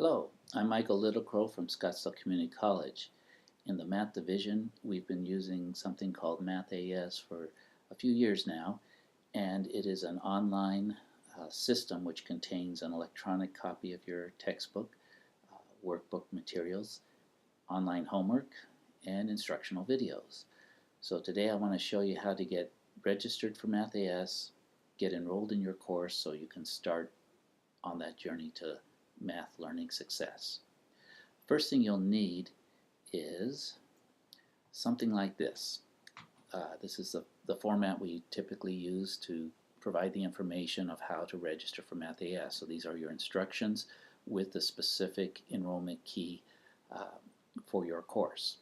Hello, I'm Michael Littlecrow from Scottsdale Community College. In the Math Division, we've been using something called MathAS for a few years now, and it is an online system which contains an electronic copy of your textbook, workbook materials, online homework, and instructional videos. So today I want to show you how to get registered for MathAS, get enrolled in your course so you can start on that journey to math learning success. First thing you'll need is something like this. This is the format we typically use to provide the information of how to register for MathAS. So these are your instructions with the specific enrollment key for your course.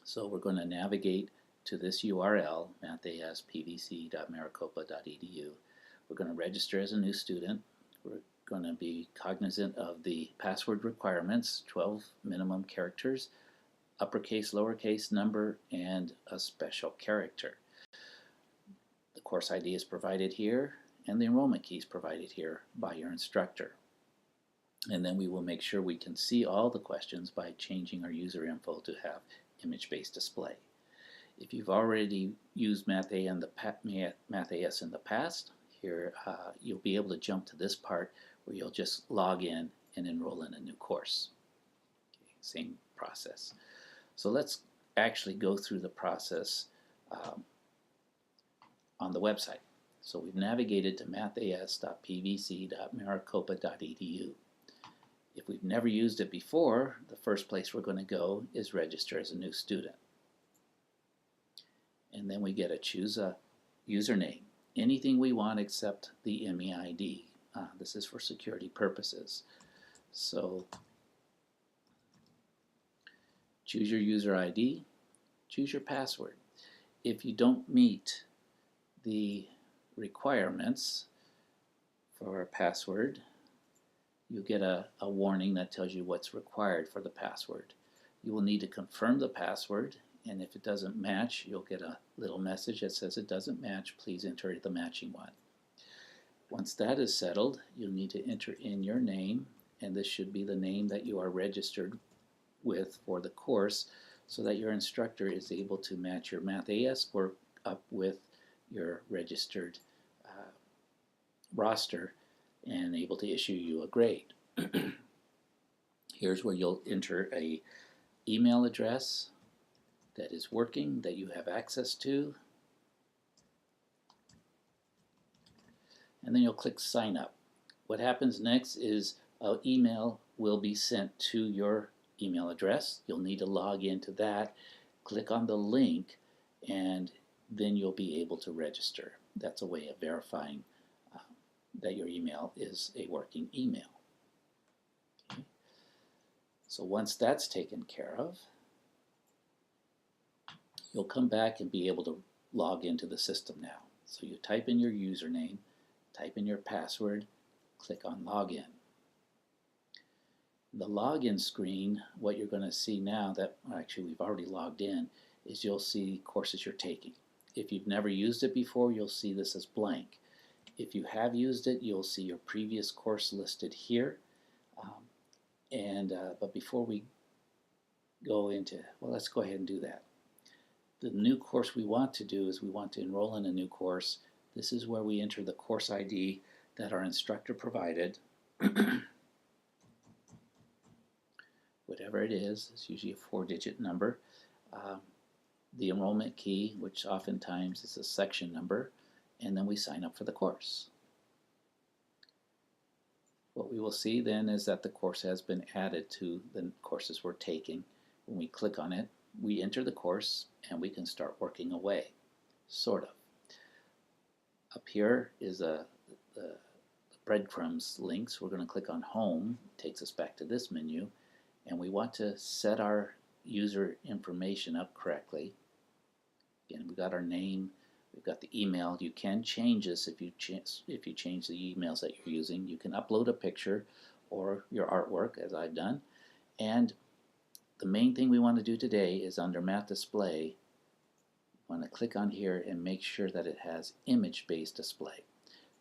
So we're going to navigate to this URL, mathaspvc.maricopa.edu. We're going to register as a new student. We're going to be cognizant of the password requirements, 12 minimum characters, uppercase, lowercase, number, and a special character. The course ID is provided here, and the enrollment key is provided here by your instructor. And then we will make sure we can see all the questions by changing our user info to have image-based display. If you've already used MathAS in the past, here you'll be able to jump to this part where you'll just log in and enroll in a new course. Okay, same process. So let's actually go through the process on the website. So we've navigated to mathas.pvc.maricopa.edu. If we've never used it before, the first place we're going to go is register as a new student. And then we get to choose a username. Anything we want except the MEID. This is for security purposes. So choose your user ID, choose your password. If you don't meet the requirements for a password, you get a warning that tells you what's required for the password. You will need to confirm the password, and if it doesn't match, you'll get a little message that says it doesn't match, please enter the matching one. Once that is settled, you'll need to enter in your name, and this should be the name that you are registered with for the course so that your instructor is able to match your MathAS work up with your registered roster and able to issue you a grade. Here's where you'll enter a email address that is working, that you have access to, and then you'll click sign up. What happens next is an email will be sent to your email address. You'll need to log into that, click on the link, and then you'll be able to register. That's a way of verifying that your email is a working email. Okay. So once that's taken care of, you'll come back and be able to log into the system now. So you type in your username, type in your password, click on login. The login screen, what you're going to see now that actually we've already logged in, is you'll see courses you're taking. If you've never used it before, you'll see this as blank. If you have used it, you'll see your previous course listed here. But before we go into, well, let's go ahead and do that. The new course we want to do is we want to enroll in a new course. This is where we enter the course ID that our instructor provided. Whatever it is, it's usually a 4-digit number. The enrollment key, which oftentimes is a section number, and then we sign up for the course. What we will see then is that the course has been added to the courses we're taking. When we click on it, we enter the course and we can start working away, sort of. Up here is the breadcrumbs links. We're going to click on Home, it takes us back to this menu, and we want to set our user information up correctly. Again, we've got our name, we've got the email. You can change this if you change the emails that you're using. You can upload a picture or your artwork, as I've done. And the main thing we want to do today is under Math Display, we want to click on here and make sure that it has image-based display.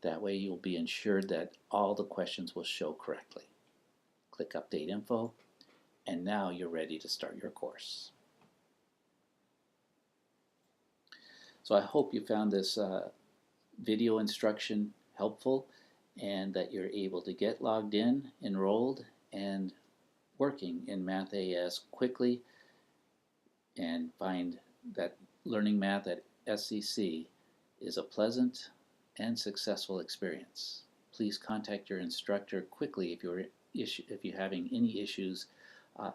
That way you'll be ensured that all the questions will show correctly. Click Update Info, and now you're ready to start your course. So I hope you found this video instruction helpful and that you're able to get logged in, enrolled, and working in MathAS quickly and find that learning math at SCC is a pleasant and successful experience. Please contact your instructor quickly if you're having any issues,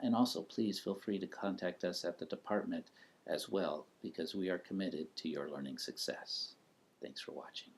and also please feel free to contact us at the department as well, because we are committed to your learning success. Thanks for watching.